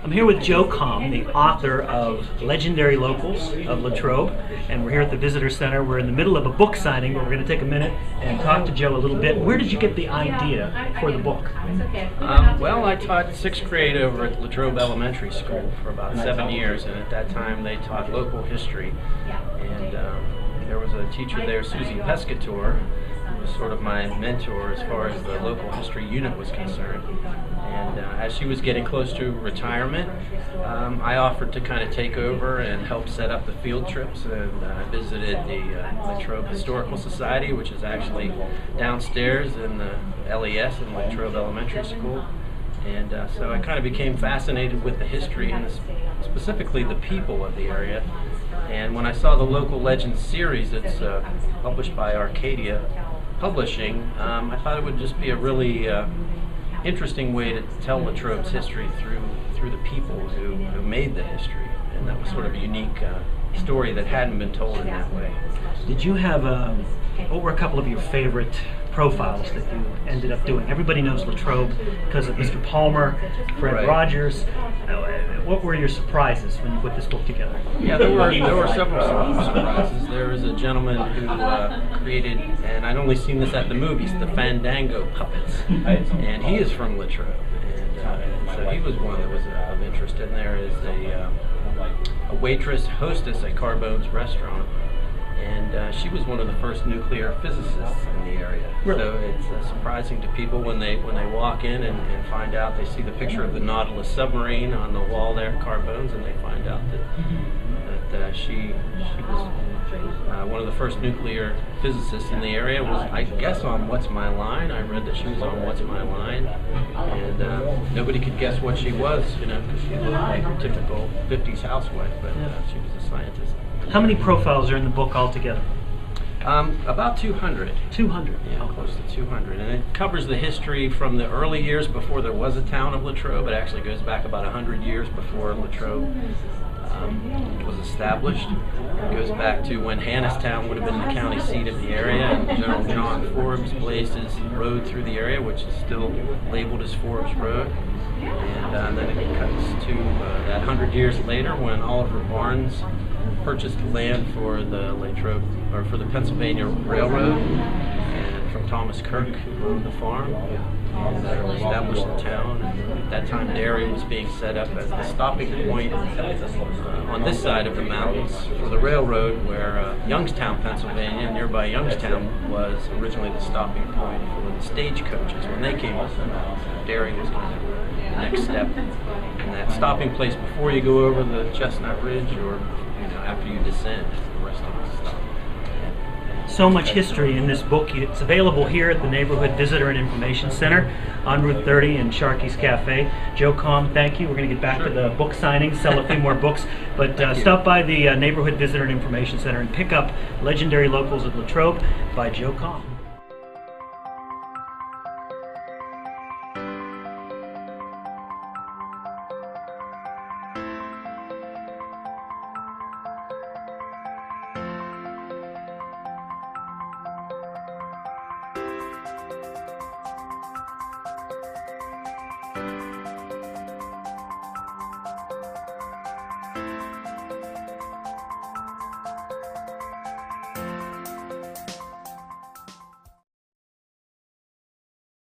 I'm here with Joe Comm, the author of Legendary Locals of Latrobe, and we're here at the Visitor Center. We're in the middle of a book signing, but we're going to take a minute and talk to Joe a little bit. Where did you get the idea for the book? Well, I taught 6th grade over at Latrobe Elementary School for about 7 years, and at that time they taught local history. And there was a teacher there, Susie Pescator, who was sort of my mentor as far as the local history unit was concerned. And as she was getting close to retirement, I offered to kind of take over and help set up the field trips, and I visited the Latrobe Historical Society, which is actually downstairs in the LES in Latrobe Elementary School. And so I kind of became fascinated with the history and specifically the people of the area. And when I saw the Local Legends series that's published by Arcadia Publishing, I thought it would just be a really interesting way to tell Latrobe's history through the people who made the history, and that was sort of a unique story that hadn't been told in that way. Did you have what were a couple of your favorite profiles that you ended up doing? Everybody knows Latrobe because of Mr. Palmer, Fred Right. Rogers. What were your surprises when you put this book together? Yeah, there were several surprises. There was a gentleman who created, and I'd only seen this at the movies, the Fandango puppets, and he is from Latrobe, and so he was one that was of interest. And there is a waitress, hostess at Carbone's restaurant, and she was one of the first nuclear physicists in the area. Really? So it's surprising to people when they walk in and find out, they see the picture of the Nautilus submarine on the wall there at Carbone's, and they find out that she was one of the first nuclear physicists in the area. Was, I guess, on What's My Line. I read that she was on What's My Line, and nobody could guess what she was, because she looked like a typical 50s housewife, but she was a scientist. How many profiles are in the book altogether? About 200. 200. Yeah, close to 200. And it covers the history from the early years before there was a town of Latrobe. It actually goes back about 100 years before Latrobe was established. It goes back to when Hannistown would have been the county seat of the area, and General John Forbes blazed his road through the area, which is still labeled as Forbes Road. And then it cuts to that 100 years later when Oliver Barnes purchased land for the Latrobe, or for the Pennsylvania Railroad, and from Thomas Kirk, who owned the farm, and established the town. And at that time, dairy was being set up as the stopping point on this side of the mountains for the railroad, where Youngstown, Pennsylvania, nearby Youngstown, was originally the stopping point for the stagecoaches when they came up the mountains. Dairy was kind of the next step in that stopping place before you go over the Chestnut Ridge, or after you descend. The rest of the stop. So much history in this book. It's available here at the Neighborhood Visitor and Information Center on Route 30 in Sharkey's Cafe. Joe Comm, thank you. We're going to get back to the book signing, sell a few more books, but stop by the Neighborhood Visitor and Information Center and pick up Legendary Locals of Latrobe by Joe Comm.